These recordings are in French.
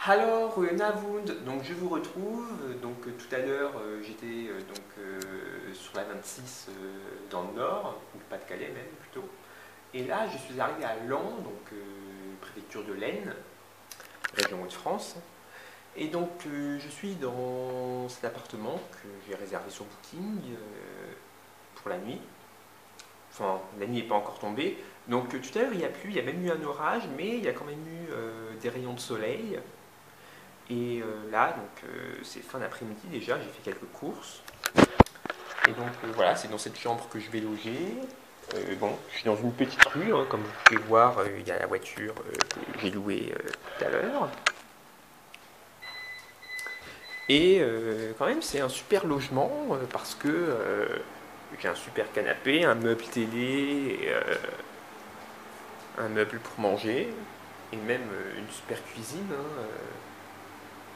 Alors, Navound, donc je vous retrouve. Tout à l'heure, j'étais sur la 26 dans le nord, ou le Pas-de-Calais même plutôt. Et là, je suis arrivé à Laon, préfecture de l'Aisne, région Hauts-de-France. Et je suis dans cet appartement que j'ai réservé sur Booking pour la nuit. Enfin, la nuit n'est pas encore tombée. Tout à l'heure, il a plu, il y a même eu un orage, mais il y a quand même eu des rayons de soleil. Et c'est fin d'après-midi déjà, j'ai fait quelques courses. Et voilà, c'est dans cette chambre que je vais loger. Je suis dans une petite rue, hein, comme vous pouvez voir, il y a la voiture que j'ai louée tout à l'heure. Et quand même, c'est un super logement parce que j'ai un super canapé, un meuble télé, un meuble pour manger, et même une super cuisine.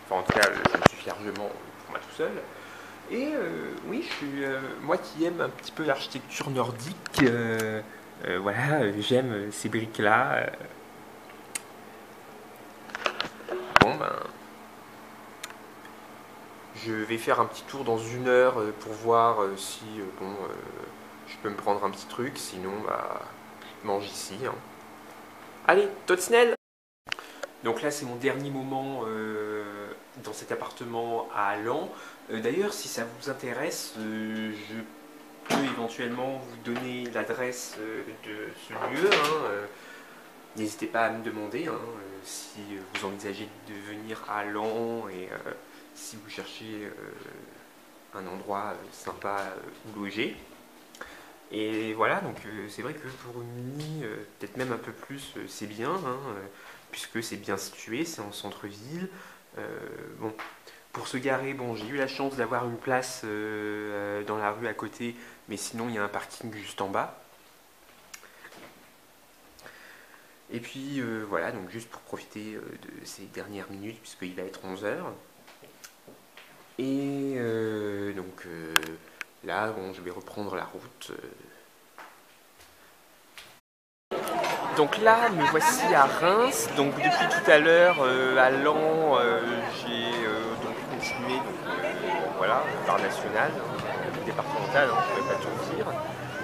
Enfin, en tout cas, ça me suffit largement pour moi tout seul. Et oui, je suis moi qui aime un petit peu l'architecture nordique. Voilà, j'aime ces briques-là. Je vais faire un petit tour dans 1 heure pour voir si je peux me prendre un petit truc. Sinon, je mange ici. Hein. Allez, tot snell! Donc là, c'est mon dernier moment dans cet appartement à Laon. D'ailleurs, si ça vous intéresse, je peux éventuellement vous donner l'adresse de ce lieu. N'hésitez pas à me demander si vous envisagez de venir à Laon et si vous cherchez un endroit sympa où loger. Et voilà, c'est vrai que pour une nuit, peut-être même un peu plus, c'est bien, puisque c'est bien situé, c'est en centre-ville. Pour se garer, j'ai eu la chance d'avoir une place dans la rue à côté, mais sinon il y a un parking juste en bas. Et puis voilà, juste pour profiter de ces dernières minutes, puisqu'il va être 11 h. Et là, je vais reprendre la route. Donc là, me voici à Reims. Donc depuis tout à l'heure, à Laon, j'ai continué voilà, par national, départemental, je ne peux pas tout dire.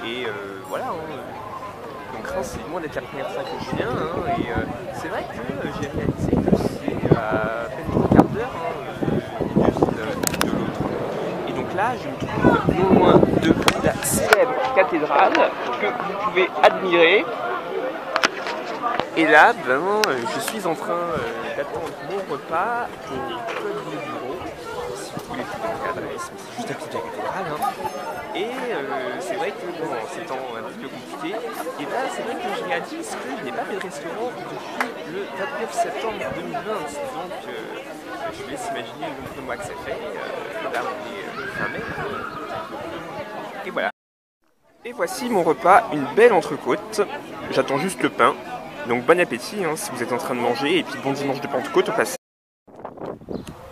Et voilà. Donc Reims, c'est loin d'être la première fois que je viens. Et c'est vrai que j'ai réalisé que c'est à peine 3/4 d'heure des deux villes de l'autre. Et donc là, je me trouve non loin de la célèbre cathédrale que vous pouvez admirer. Et là, je suis en train d'attendre mon repas au code du bureau. Si vous voulez vous donner l'adresse, c'est juste à côté de la cathédrale. Et c'est vrai que c'est un petit peu compliqué. Et là, c'est vrai que je réalise que je n'ai pas fait de restaurant depuis le 29 septembre 2020. Donc, je vous laisse imaginer le nombre de mois que ça fait. Là, on est fin mai. Et voilà. Et voici mon repas, une belle entrecôte. J'attends juste le pain. Donc bon appétit si vous êtes en train de manger, et puis bon dimanche de Pentecôte au passage.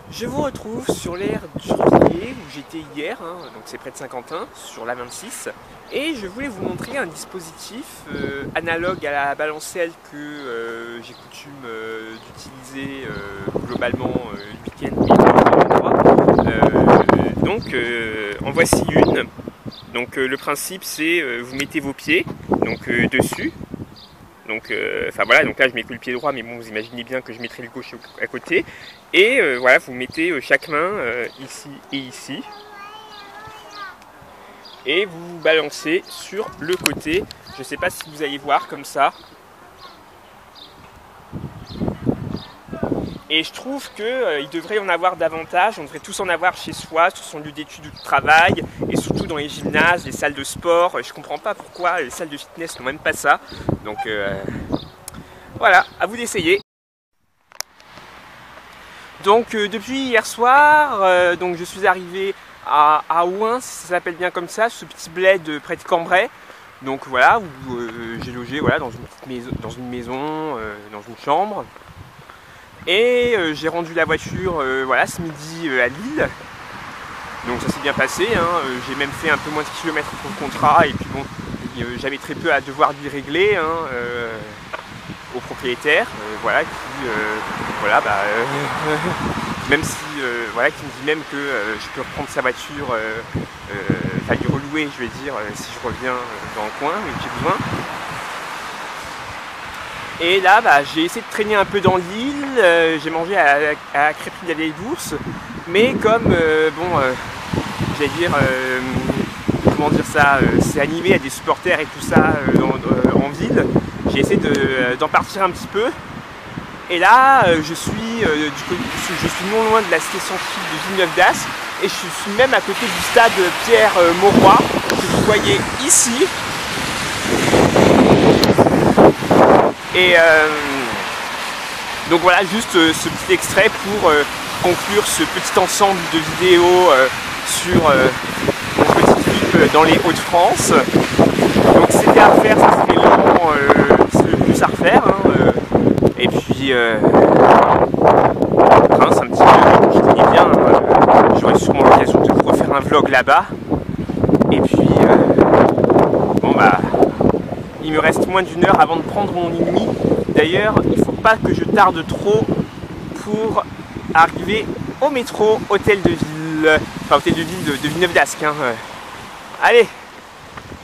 Je vous retrouve sur l'aire du Rivier où j'étais hier, donc c'est près de Saint-Quentin, sur la 26. Et je voulais vous montrer un dispositif analogue à la balancelle que j'ai coutume d'utiliser globalement le week-end. En voici une. Le principe c'est vous mettez vos pieds dessus. Donc là je mets que le pied droit, mais bon, vous imaginez bien que je mettrai le gauche à côté. Et voilà, vous mettez chaque main ici et ici. Et vous balancez sur le côté. Je ne sais pas si vous allez voir comme ça. Et je trouve qu'il devrait y en avoir davantage, on devrait tous en avoir chez soi, sur son lieu d'études ou de travail, et surtout dans les gymnases, les salles de sport. Je comprends pas pourquoi les salles de fitness n'ont même pas ça. Donc voilà, à vous d'essayer. Donc depuis hier soir, je suis arrivé à Ouin, si ça s'appelle bien comme ça, ce petit bled près de Cambrai. Donc voilà, où j'ai logé dans une maison, dans une chambre. Et j'ai rendu la voiture ce midi à Lille. Donc ça s'est bien passé, j'ai même fait un peu moins de kilomètres pour le contrat. Et puis j'avais très peu à devoir lui régler. au propriétaire, voilà, qui, voilà, bah, même si, voilà, qui me dit même que je peux reprendre sa voiture, enfin lui relouer, je vais dire, si je reviens dans le coin et que j'ai besoin. Et là, bah, j'ai essayé de traîner un peu dans l'île, j'ai mangé à Crêperie de la Vieille Bourse, mais comme, bon, j'allais dire, comment dire ça, c'est animé à des supporters et tout ça en ville, j'ai essayé d'en partir un petit peu. Et là, je suis non loin de la station de Villeneuve d'Ascq et je suis même à côté du stade Pierre Mauroy que vous voyez ici. Et donc voilà, juste ce petit extrait pour conclure ce petit ensemble de vidéos sur mon petit trip dans les Hauts-de-France. Donc c'était à refaire, ça serait lent, c'est le plus à refaire. Hein, et puis Reims un petit peu, je connais bien, j'aurai sûrement l'occasion de refaire un vlog là-bas. Et puis bon bah il me reste moins d'1 heure avant de prendre mon nuit. D'ailleurs, il ne faut pas que je tarde trop pour arriver au métro Hôtel de Ville, enfin Hôtel de Ville de Villeneuve d'Ascq. Hein. Allez,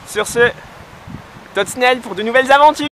sur ce, tot snell pour de nouvelles aventures.